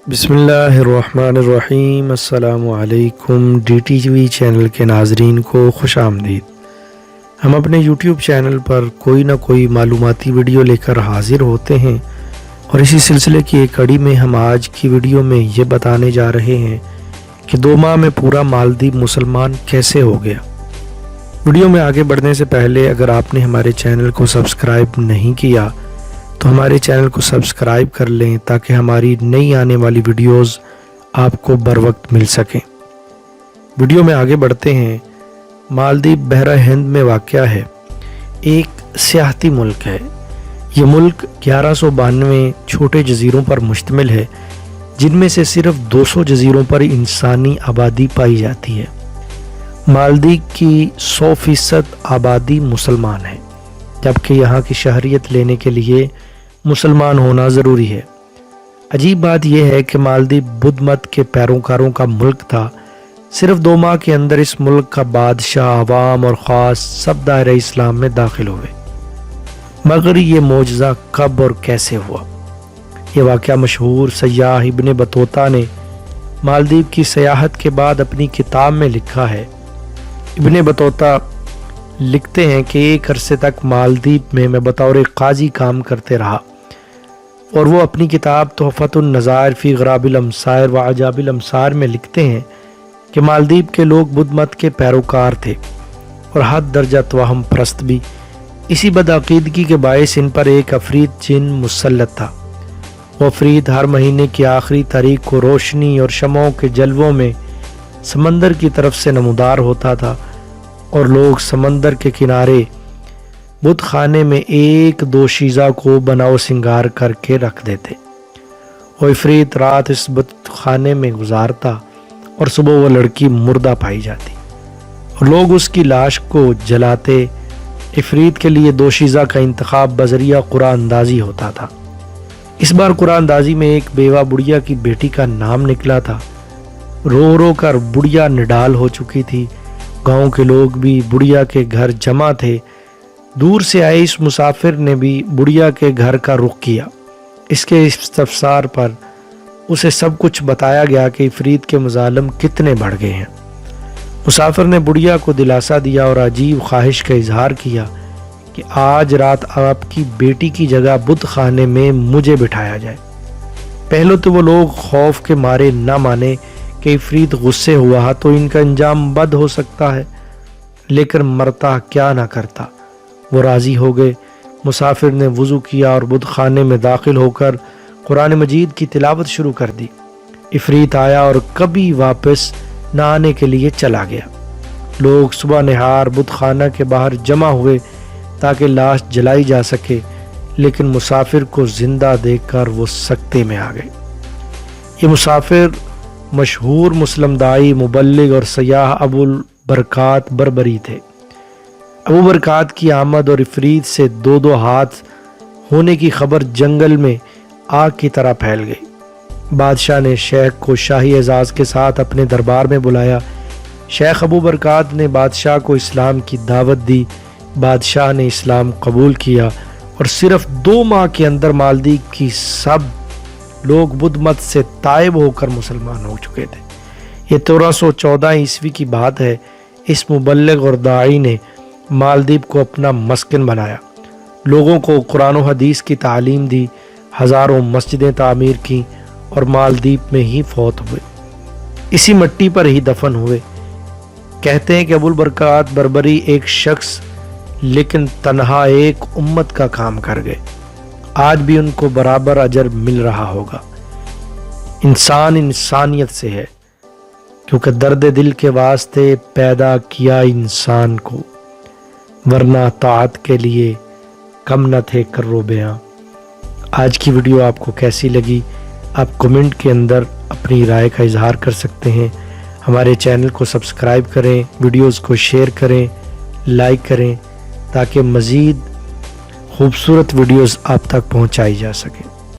बिस्मिल्लाहिर्रहमानिर्रहीम। अस्सलाम वालेकुम। DTV चैनल के नाजरीन को खुश आमदीद। हम अपने YouTube चैनल पर कोई ना कोई मालूमाती वीडियो लेकर हाजिर होते हैं और इसी सिलसिले की एक कड़ी में हम आज की वीडियो में ये बताने जा रहे हैं कि 2 माह में पूरा मालदीव मुसलमान कैसे हो गया। वीडियो में आगे बढ़ने से पहले अगर आपने हमारे चैनल को सब्सक्राइब नहीं किया तो हमारे चैनल को सब्सक्राइब कर लें ताकि हमारी नई आने वाली वीडियोस आपको बर वक्त मिल सकें। वीडियो में आगे बढ़ते हैं। मालदीव बहरा हिंद में वाक़या है, एक सियाहती मुल्क है। ये मुल्क 1192 छोटे जजीरों पर मुश्तमिल है, जिनमें से सिर्फ 200 जजीरों पर इंसानी आबादी पाई जाती है। मालदीव की 100% आबादी मुसलमान है, जबकि यहाँ की शहरियत लेने के लिए मुसलमान होना ज़रूरी है। अजीब बात यह है कि मालदीव बुद्ध मत के पैरोकारों का मुल्क था। सिर्फ 2 माह के अंदर इस मुल्क का बादशाह, अवाम और ख़ास सब दायरे इस्लाम में दाखिल हुए। मगर ये मोजज़ा कब और कैसे हुआ? ये वाक़या मशहूर सयाह इब्ने बतूता ने मालदीव की सयाहत के बाद अपनी किताब में लिखा है। इब्ने बतूता लिखते हैं कि एक अरसे तक मालदीव में मैं बतौर काजी काम करते रहा, और वो अपनी किताब तोहफ़तुन नज़ायर फ़ी ग़राबिल अमसार व अजाबिल अमसार में लिखते हैं कि मालदीव के लोग बुद्ध मत के पैरोकार थे और हद दर्जा तवहम परस्त भी। इसी बदअक़ीदगी के बायस इन पर एक अफरीत जिन मुसल्लत था। वो अफरीत हर महीने की आखिरी तारीख को रोशनी और शमों के जलवों में समंदर की तरफ से नमूदार होता था, और लोग समंदर के किनारे बुत खाने में एक दोशीज़ा को बनाओ सिंगार करके रख देते। वो इफरीत रात इस बुत खाने में गुजारता और सुबह वो लड़की मुर्दा पाई जाती और लोग उसकी लाश को जलाते। इफरीत के लिए दोशीज़ा का इंतखाब बजरिया कुरान अंदाजी होता था। इस बार कुरान अंदाजी में एक बेवा बुढ़िया की बेटी का नाम निकला था। रो रो कर बुढ़िया निडाल हो चुकी थी। गांव के लोग भी बुढ़िया के घर जमा थे। दूर से आए इस मुसाफिर ने भी बुढ़िया के घर का रुख किया। इसके इस्तफसार पर उसे सब कुछ बताया गया कि इफरीत के मजालिम कितने बढ़ गए हैं। मुसाफिर ने बुढ़िया को दिलासा दिया और अजीब ख्वाहिश का इजहार किया कि आज रात आपकी बेटी की जगह बुत खाने में मुझे बिठाया जाए। पहले तो वो लोग खौफ के मारे न माने कि इफरीत गुस्से हुआ तो इनका अंजाम बद हो सकता है, लेकिन मरता क्या ना करता। वो राज़ी हो गए। मुसाफिर ने वज़ू किया और बुत खाने में दाखिल होकर कुरान मजीद की तिलावत शुरू कर दी। इफरीत आया और कभी वापस न आने के लिए चला गया। लोग सुबह नहार बुत खाना के बाहर जमा हुए ताकि लाश जलाई जा सके, लेकिन मुसाफिर को जिंदा देखकर वो सकते में आ गए। ये मुसाफिर मशहूर मुस्लिम दाई, मुबल्लिग और सयाह अबुल बरकात बरबरी थे। अबू बरकात की आमद और इफरीत से 2-2 हाथ होने की खबर जंगल में आग की तरह फैल गई। बादशाह ने शेख को शाही एजाज़ के साथ अपने दरबार में बुलाया। शेख अबू बरकात ने बादशाह को इस्लाम की दावत दी। बादशाह ने इस्लाम कबूल किया और सिर्फ 2 माह के अंदर मालदीव की सब लोग बुद्ध मत से तायब होकर मुसलमान हो चुके थे। ये 1314 ईस्वी की बात है। इस मुबल्लिग और दाई ने मालदीव को अपना मस्कन बनाया, लोगों को कुरान और हदीस की तालीम दी, हज़ारों मस्जिदें तामीर की और मालदीव में ही फौत हुए। इसी मिट्टी पर ही दफन हुए। कहते हैं कि अबुल बरकात बरबरी एक शख्स, लेकिन तन्हा एक उम्मत का काम कर गए। आज भी उनको बराबर अजर मिल रहा होगा। इंसान इंसानियत से है, क्योंकि दर्द दिल के वास्ते पैदा किया इंसान को, वरना ताअत के लिए कम न थे कर्रो बयां। आज की वीडियो आपको कैसी लगी? आप कमेंट के अंदर अपनी राय का इजहार कर सकते हैं। हमारे चैनल को सब्सक्राइब करें, वीडियोस को शेयर करें, लाइक करें, ताकि मज़ीद खूबसूरत वीडियोस आप तक पहुंचाई जा सके।